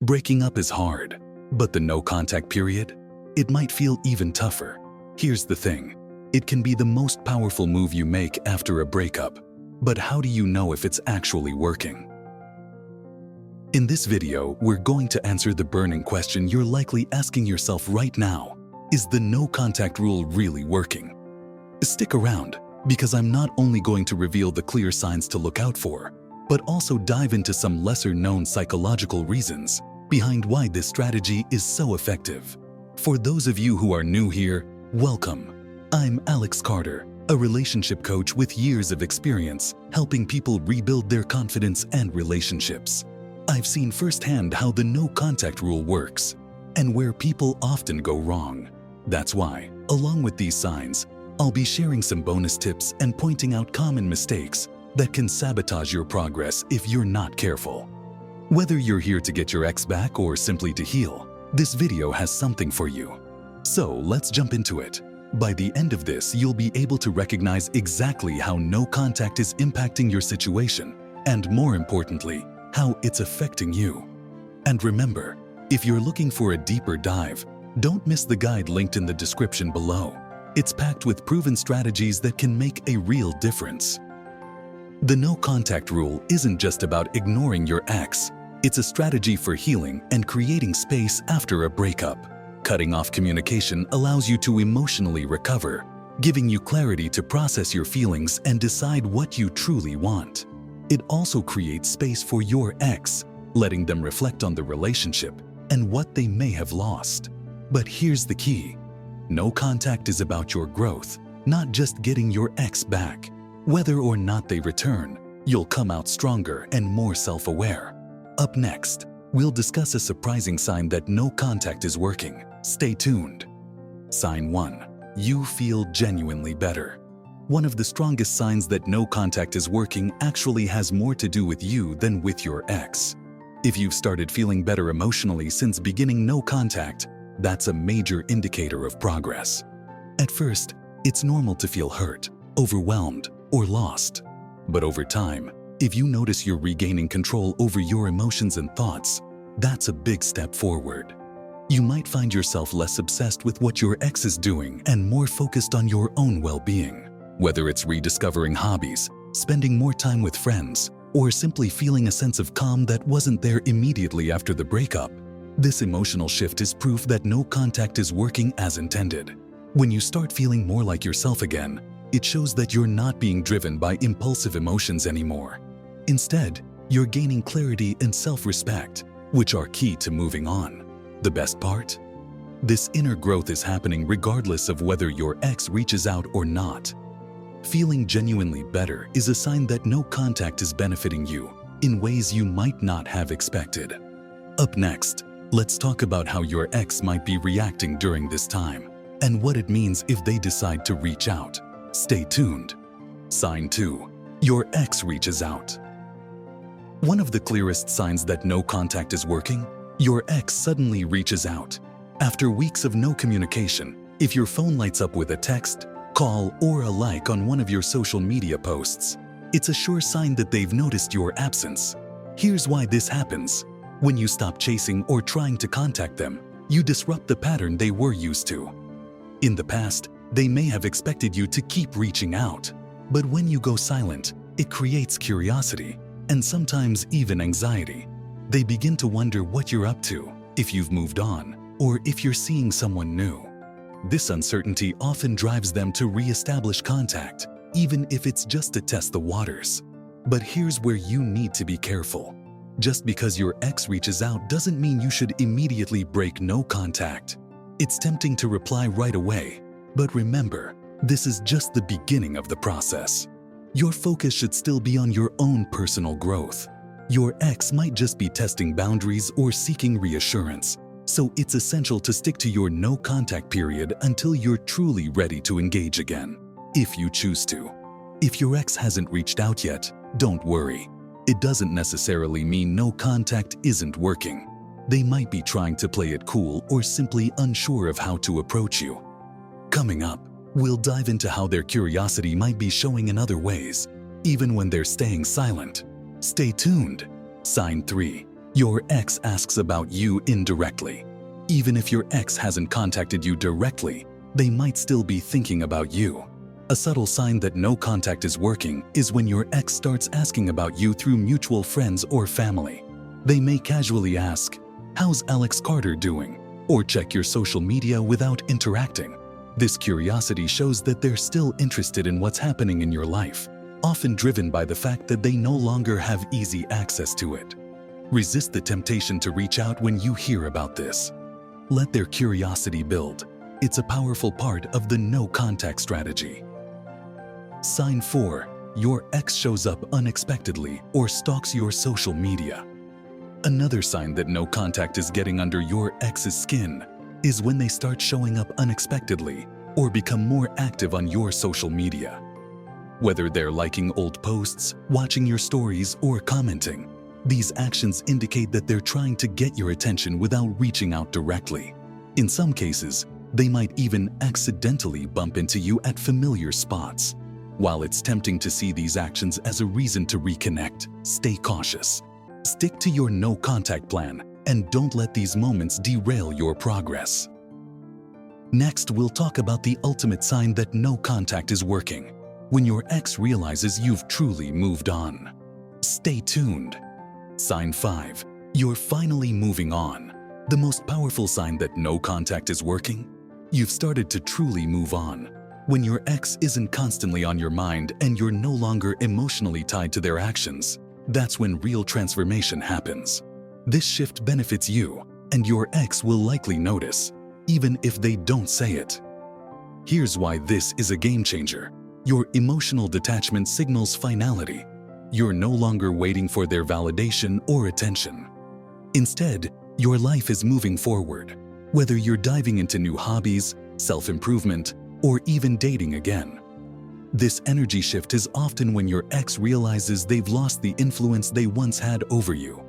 Breaking up is hard, but the no contact period? It might feel even tougher. Here's the thing. It can be the most powerful move you make after a breakup. But how do you know if it's actually working? In this video, we're going to answer the burning question you're likely asking yourself right now. Is the no contact rule really working? Stick around, because I'm not only going to reveal the clear signs to look out for, but also dive into some lesser-known psychological reasons behind why this strategy is so effective. For those of you who are new here, welcome. I'm Alex Carter, a relationship coach with years of experience helping people rebuild their confidence and relationships. I've seen firsthand how the no contact rule works and where people often go wrong. That's why, along with these signs, I'll be sharing some bonus tips and pointing out common mistakes that can sabotage your progress if you're not careful. Whether you're here to get your ex back or simply to heal, this video has something for you. So let's jump into it. By the end of this, you'll be able to recognize exactly how no contact is impacting your situation, and more importantly, how it's affecting you. And remember, if you're looking for a deeper dive, don't miss the guide linked in the description below. It's packed with proven strategies that can make a real difference. The no contact rule isn't just about ignoring your ex. It's a strategy for healing and creating space after a breakup. Cutting off communication allows you to emotionally recover, giving you clarity to process your feelings and decide what you truly want. It also creates space for your ex, letting them reflect on the relationship and what they may have lost. But here's the key. No contact is about your growth, not just getting your ex back. Whether or not they return, you'll come out stronger and more self-aware. Up next, we'll discuss a surprising sign that no contact is working. Stay tuned. Sign 1. You feel genuinely better. One of the strongest signs that no contact is working actually has more to do with you than with your ex. If you've started feeling better emotionally since beginning no contact, that's a major indicator of progress. At first, it's normal to feel hurt, overwhelmed, or lost. But over time, if you notice you're regaining control over your emotions and thoughts, that's a big step forward. You might find yourself less obsessed with what your ex is doing and more focused on your own well-being. Whether it's rediscovering hobbies, spending more time with friends, or simply feeling a sense of calm that wasn't there immediately after the breakup, this emotional shift is proof that no contact is working as intended. When you start feeling more like yourself again, it shows that you're not being driven by impulsive emotions anymore. Instead, you're gaining clarity and self-respect, which are key to moving on. The best part? This inner growth is happening regardless of whether your ex reaches out or not. Feeling genuinely better is a sign that no contact is benefiting you in ways you might not have expected. Up next, let's talk about how your ex might be reacting during this time and what it means if they decide to reach out. Stay tuned. Sign 2. Your ex reaches out. One of the clearest signs that no contact is working, your ex suddenly reaches out. After weeks of no communication, if your phone lights up with a text, call, or a like on one of your social media posts, it's a sure sign that they've noticed your absence. Here's why this happens. When you stop chasing or trying to contact them, you disrupt the pattern they were used to. In the past, they may have expected you to keep reaching out, but when you go silent, it creates curiosity and sometimes even anxiety. They begin to wonder what you're up to, if you've moved on, or if you're seeing someone new. This uncertainty often drives them to re-establish contact, even if it's just to test the waters. But here's where you need to be careful. Just because your ex reaches out doesn't mean you should immediately break no contact. It's tempting to reply right away, but remember, this is just the beginning of the process. Your focus should still be on your own personal growth. Your ex might just be testing boundaries or seeking reassurance, so it's essential to stick to your no contact period until you're truly ready to engage again, if you choose to. If your ex hasn't reached out yet, don't worry. It doesn't necessarily mean no contact isn't working. They might be trying to play it cool or simply unsure of how to approach you. Coming up, we'll dive into how their curiosity might be showing in other ways, even when they're staying silent. Stay tuned. Sign 3. Your ex asks about you indirectly. Even if your ex hasn't contacted you directly, they might still be thinking about you. A subtle sign that no contact is working is when your ex starts asking about you through mutual friends or family. They may casually ask, "How's Alex Carter doing?" or check your social media without interacting. This curiosity shows that they're still interested in what's happening in your life, often driven by the fact that they no longer have easy access to it. Resist the temptation to reach out when you hear about this. Let their curiosity build. It's a powerful part of the no-contact strategy. Sign 4. Your ex shows up unexpectedly or stalks your social media. Another sign that no contact is getting under your ex's skin is when they start showing up unexpectedly or become more active on your social media. Whether they're liking old posts, watching your stories, or commenting, these actions indicate that they're trying to get your attention without reaching out directly. In some cases, they might even accidentally bump into you at familiar spots. While it's tempting to see these actions as a reason to reconnect, stay cautious. Stick to your no-contact plan and don't let these moments derail your progress. Next, we'll talk about the ultimate sign that no contact is working, when your ex realizes you've truly moved on. Stay tuned. Sign 5. You're finally moving on. The most powerful sign that no contact is working? You've started to truly move on. When your ex isn't constantly on your mind and you're no longer emotionally tied to their actions, that's when real transformation happens. This shift benefits you, and your ex will likely notice, even if they don't say it. Here's why this is a game changer. Your emotional detachment signals finality. You're no longer waiting for their validation or attention. Instead, your life is moving forward. Whether you're diving into new hobbies, self-improvement, or even dating again. This energy shift is often when your ex realizes they've lost the influence they once had over you.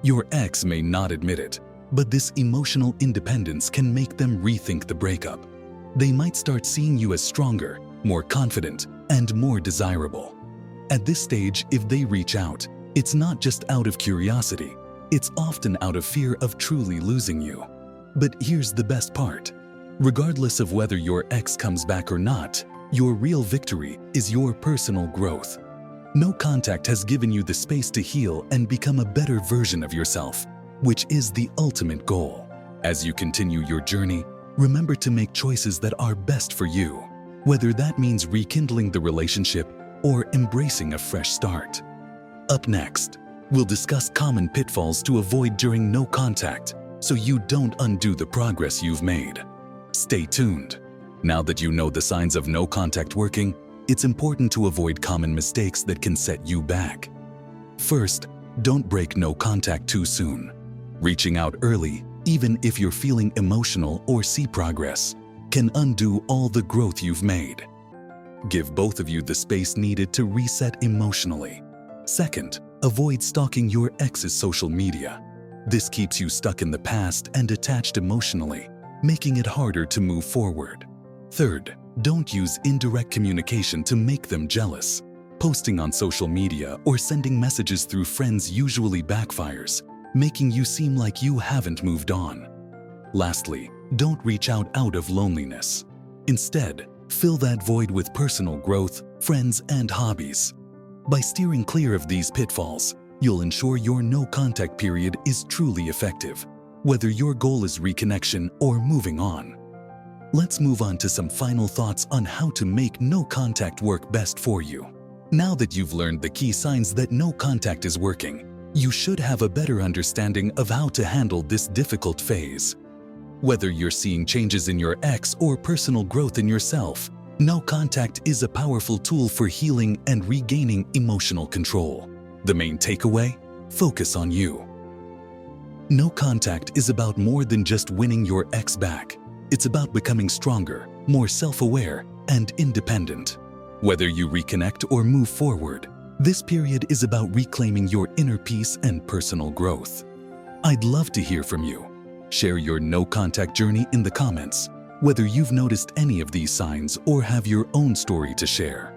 Your ex may not admit it, but this emotional independence can make them rethink the breakup. They might start seeing you as stronger, more confident, and more desirable. At this stage, if they reach out, it's not just out of curiosity, it's often out of fear of truly losing you. But here's the best part. Regardless of whether your ex comes back or not, your real victory is your personal growth. No contact has given you the space to heal and become a better version of yourself, which is the ultimate goal. As you continue your journey, remember to make choices that are best for you, whether that means rekindling the relationship or embracing a fresh start. Up next, we'll discuss common pitfalls to avoid during no contact so you don't undo the progress you've made. Stay tuned. Now that you know the signs of no contact working, it's important to avoid common mistakes that can set you back. First, don't break no contact too soon. Reaching out early, even if you're feeling emotional or see progress, can undo all the growth you've made. Give both of you the space needed to reset emotionally. Second, avoid stalking your ex's social media. This keeps you stuck in the past and attached emotionally, making it harder to move forward. Third, don't use indirect communication to make them jealous. Posting on social media or sending messages through friends usually backfires, making you seem like you haven't moved on. Lastly, don't reach out of loneliness. Instead, fill that void with personal growth, friends, and hobbies. By steering clear of these pitfalls, you'll ensure your no-contact period is truly effective, whether your goal is reconnection or moving on. Let's move on to some final thoughts on how to make no contact work best for you. Now that you've learned the key signs that no contact is working, you should have a better understanding of how to handle this difficult phase. Whether you're seeing changes in your ex or personal growth in yourself, no contact is a powerful tool for healing and regaining emotional control. The main takeaway? Focus on you. No contact is about more than just winning your ex back. It's about becoming stronger, more self-aware, and independent. Whether you reconnect or move forward, this period is about reclaiming your inner peace and personal growth. I'd love to hear from you. Share your no-contact journey in the comments, whether you've noticed any of these signs or have your own story to share.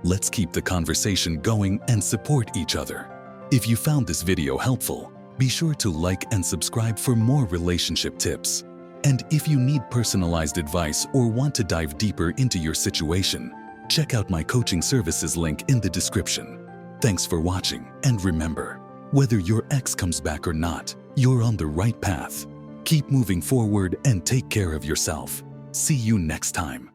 Let's keep the conversation going and support each other. If you found this video helpful, Be sure to like and subscribe for more relationship tips. And if you need personalized advice or want to dive deeper into your situation, check out my coaching services link in the description. Thanks for watching, and remember, whether your ex comes back or not, you're on the right path. Keep moving forward and take care of yourself. See you next time.